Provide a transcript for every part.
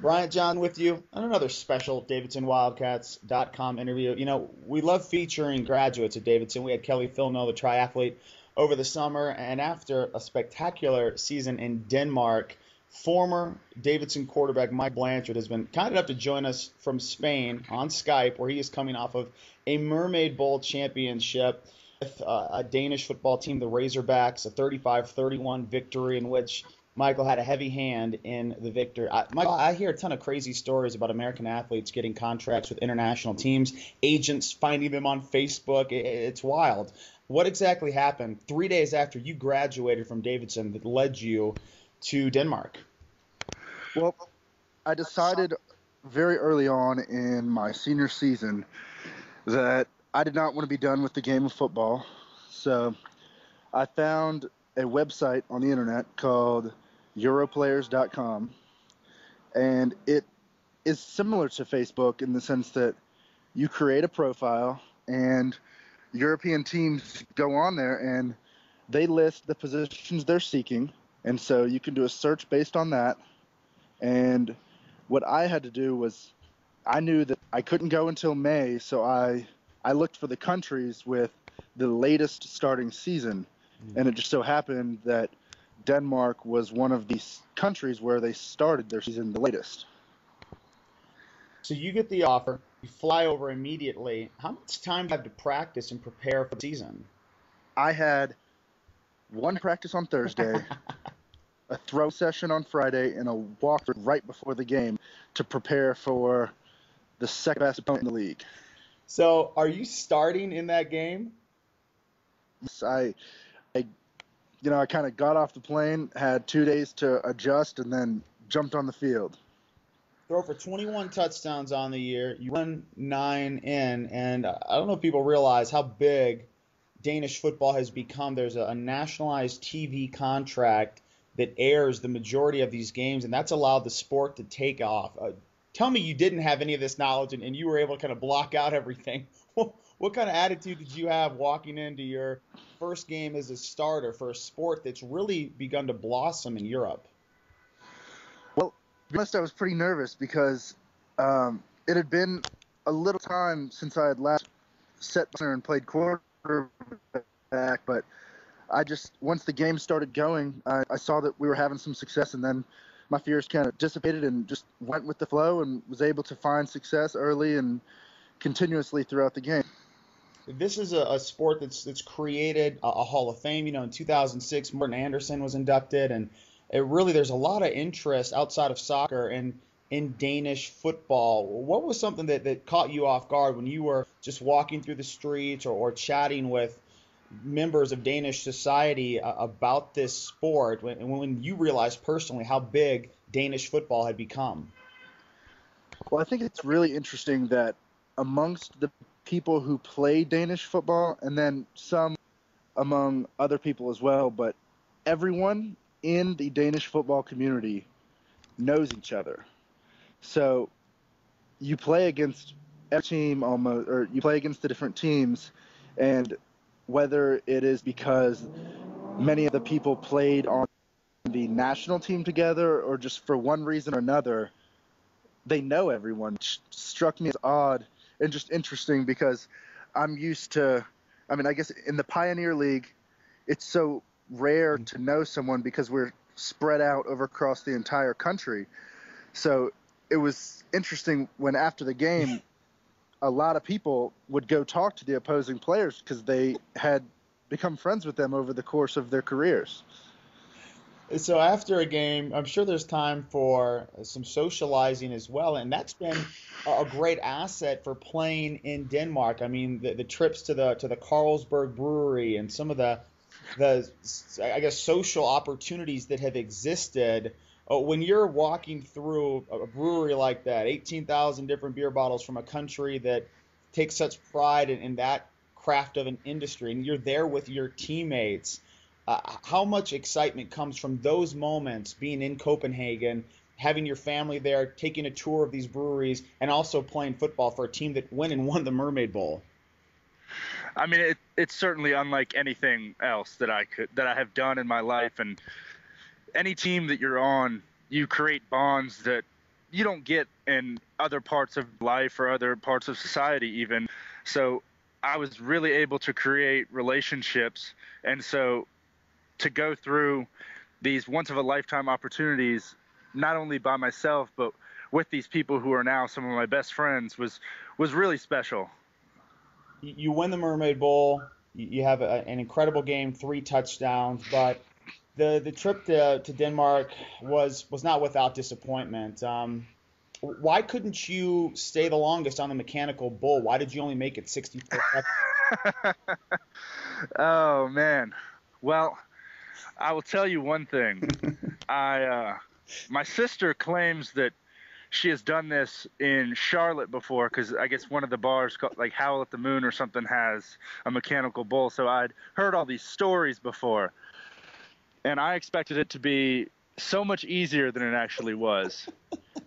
Bryant John with you on another special DavidsonWildcats.com interview. We love featuring graduates at Davidson. We had Kelly Filno, the triathlete, over the summer, and after a spectacular season in Denmark, former Davidson quarterback Mike Blanchard has been kind enough to join us from Spain on Skype, where he is coming off of a Mermaid Bowl championship with a Danish football team, the Razorbacks, a 35-31 victory in which Michael had a heavy hand in the victory. Michael, I hear a ton of crazy stories about American athletes getting contracts with international teams, agents finding them on Facebook. It's wild. What exactly happened 3 days after you graduated from Davidson that led you to Denmark? Well, I decided very early on in my senior season that I did not want to be done with the game of football. So I found a website on the internet called europlayers.com, and it is similar to Facebook in the sense that you create a profile and European teams go on there and they list the positions they're seeking, and so you can do a search based on that. And what I had to do was, I knew that I couldn't go until May, so I looked for the countries with the latest starting season, and it just so happened that Denmark was one of these countries where they started their season the latest. So you get the offer, you fly over immediately. How much time do you have to practice and prepare for the season? I had one practice on Thursday, a throw session on Friday, and a walkthrough right before the game to prepare for the second best opponent in the league. So are you starting in that game? Yes, I kind of got off the plane, had 2 days to adjust, and then jumped on the field. Throw for 21 touchdowns on the year. You run 9 in, and I don't know if people realize how big Danish football has become. There's a nationalized TV contract that airs the majority of these games, and that's allowed the sport to take off. Tell me you didn't have any of this knowledge and you were able to kind of block out everything. What kind of attitude did you have walking into your first game as a starter for a sport that's really begun to blossom in Europe? Well, to be honest, I was pretty nervous because it had been a little time since I had last set center and played quarterback, but once the game started going, I saw that we were having some success, and then my fears kind of dissipated and just went with the flow and was able to find success early and continuously throughout the game. This is a sport that's created a Hall of Fame. In 2006, Morten Andersen was inducted, and there's a lot of interest outside of soccer and in Danish football. What was something that caught you off guard when you were just walking through the streets or chatting with members of Danish society about this sport, when you realized personally how big Danish football had become? Well, I think it's really interesting that amongst the people who play Danish football, and then some among other people as well, but everyone in the Danish football community knows each other. So you play against every team almost, or you play against the different teams, and whether it is because many of the people played on the national team together or just for one reason or another, they know everyone. Which struck me as odd and just interesting because I'm used to, I guess in the Pioneer League, it's so rare to know someone because we're spread out over across the entire country. So it was interesting when after the game, a lot of people would go talk to the opposing players because they had become friends with them over the course of their careers. So after a game, I'm sure there's time for some socializing as well, and that's been a great asset for playing in Denmark. I mean, the trips to the Carlsberg Brewery and some of the I guess social opportunities that have existed. When you're walking through a brewery like that, 18,000 different beer bottles from a country that takes such pride in that craft of an industry, and you're there with your teammates, how much excitement comes from those moments, being in Copenhagen, having your family there, taking a tour of these breweries, and also playing football for a team that went and won the Mermaid Bowl? I mean, it's certainly unlike anything else that I have done in my life. And any team that you're on, you create bonds that you don't get in other parts of life or other parts of society even. So I was really able to create relationships, and so to go through these once of a lifetime opportunities, not only by myself but with these people who are now some of my best friends, was really special. You win the Mermaid Bowl. You have an incredible game, 3 touchdowns, but the trip to Denmark was not without disappointment. Why couldn't you stay the longest on the mechanical bull? Why did you only make it 64 seconds? Oh man. Well, I will tell you one thing. My sister claims that she has done this in Charlotte before, because I guess one of the bars, called, like Howl at the Moon or something, has a mechanical bull. So I'd heard all these stories before, and I expected it to be so much easier than it actually was.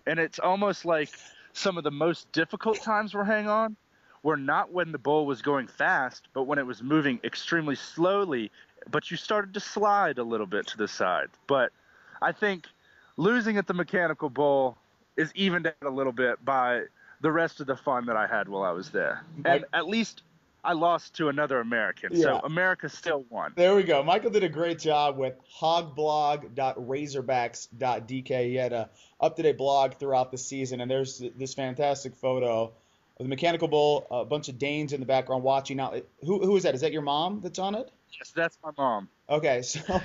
And it's almost like some of the most difficult times we're hanging on were not when the bull was going fast, but when it was moving extremely slowly, but you started to slide a little bit to the side. But I think losing at the mechanical bull is evened out a little bit by the rest of the fun that I had while I was there. And at least I lost to another American, so America still won. There we go. Michael did a great job with hogblog.razorbacks.dk. He had a up-to-date blog throughout the season, and there's this fantastic photo of the mechanical bull, a bunch of Danes in the background watching. Now, who is that? Is that your mom that's on it? Yes, that's my mom. Okay, so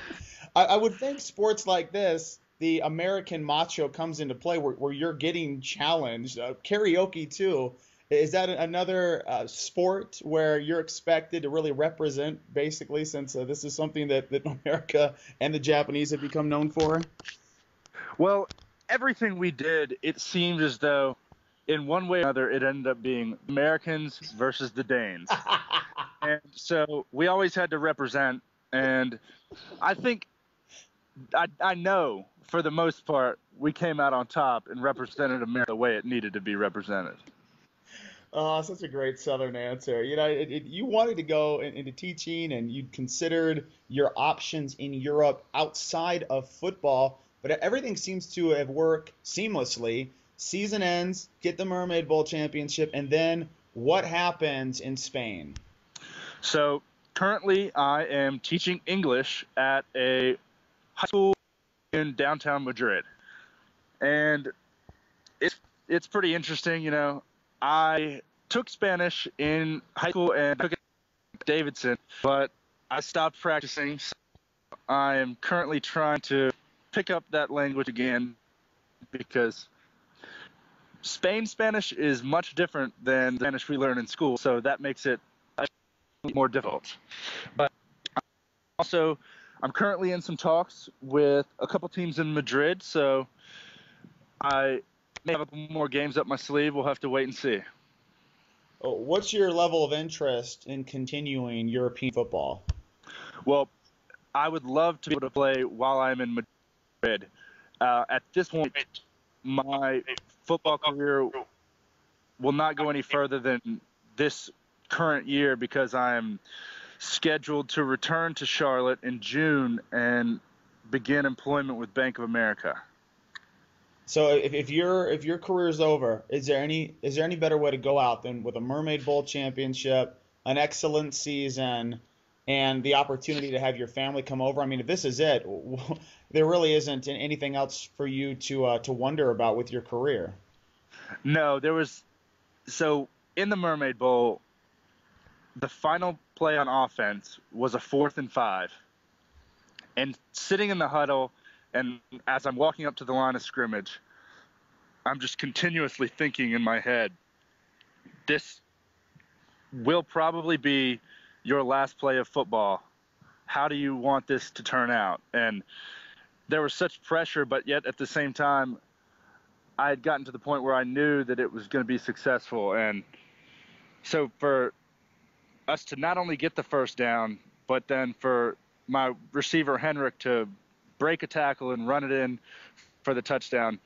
I would think sports like this, the American macho comes into play where you're getting challenged. Karaoke, too. Is that another sport where you're expected to really represent, basically, since this is something that America and the Japanese have become known for? Well, everything we did, it seemed as though in one way or another it ended up being Americans versus the Danes. And so we always had to represent, and I think I know for the most part we came out on top and represented America the way it needed to be represented. Oh, such a great Southern answer. You know, you wanted to go into teaching, and you'd considered your options in Europe outside of football, but everything seems to have worked seamlessly. Season ends, get the Mermaid Bowl championship, and then what happens in Spain? So currently I am teaching English at a high school in downtown Madrid. And it's pretty interesting, you know. I took Spanish in high school and took it at Davidson, but I stopped practicing. So I am currently trying to pick up that language again, because Spanish is much different than the Spanish we learn in school, so that makes it more difficult. But also, I'm currently in some talks with a couple teams in Madrid, so I may have a couple more games up my sleeve. We'll have to wait and see. What's your level of interest in continuing European football? Well, I would love to be able to play while I'm in Madrid. At this point, my football career will not go any further than this current year, because I'm scheduled to return to Charlotte in June and begin employment with Bank of America. So if your career is over, is there any better way to go out than with a Mermaid Bowl championship, an excellent season, and the opportunity to have your family come over? I mean, if this is it, there really isn't anything else for you to wonder about with your career. No, so in the Mermaid Bowl, the final play on offense was a 4th and 5. And sitting in the huddle, and as I'm walking up to the line of scrimmage, I'm just continuously thinking in my head, this will probably be your last play of football. How do you want this to turn out? And there was such pressure, but yet at the same time, I had gotten to the point where I knew that it was going to be successful. And so for us to not only get the first down, but then for my receiver Henrik to break a tackle and run it in for the touchdown,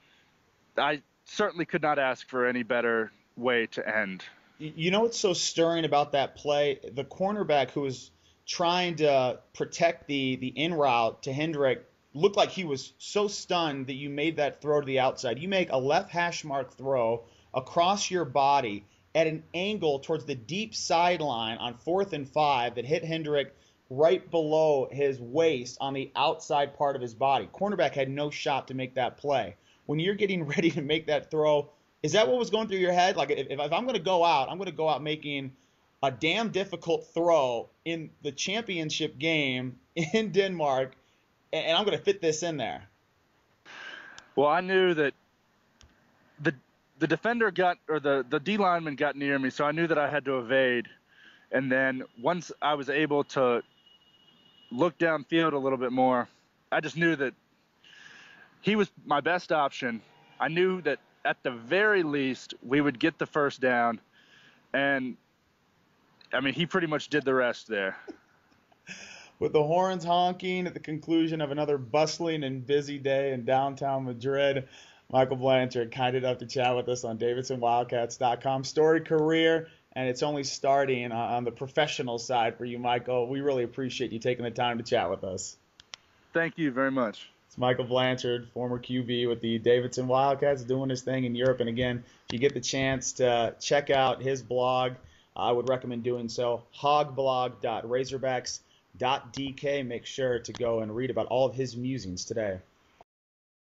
I certainly could not ask for any better way to end. You know what's so stirring about that play? The cornerback who was trying to protect the in route to Hendrick looked like he was so stunned that you made that throw to the outside. You make a left hash mark throw across your body at an angle towards the deep sideline on 4th and 5 that hit Hendrick right below his waist on the outside part of his body. Cornerback had no shot to make that play. When you're getting ready to make that throw, is that what was going through your head? Like, if I'm going to go out, I'm going to go out making a damn difficult throw in the championship game in Denmark, and I'm going to fit this in there. Well, I knew that the defender the D lineman got near me, so I knew that I had to evade. And then once I was able to look downfield a little bit more, I just knew that he was my best option. I knew that at the very least we would get the first down, and I mean, he pretty much did the rest there. With the horns honking at the conclusion of another bustling and busy day in downtown Madrid, Michael Blanchard kind enough to chat with us on DavidsonWildcats.com. Storied career, and it's only starting on the professional side for you, Michael. We really appreciate you taking the time to chat with us. Thank you very much. It's Michael Blanchard, former QB with the Davidson Wildcats, doing his thing in Europe. And again, if you get the chance to check out his blog, I would recommend doing so. hogblog.razorbacks.dk. Make sure to go and read about all of his musings today.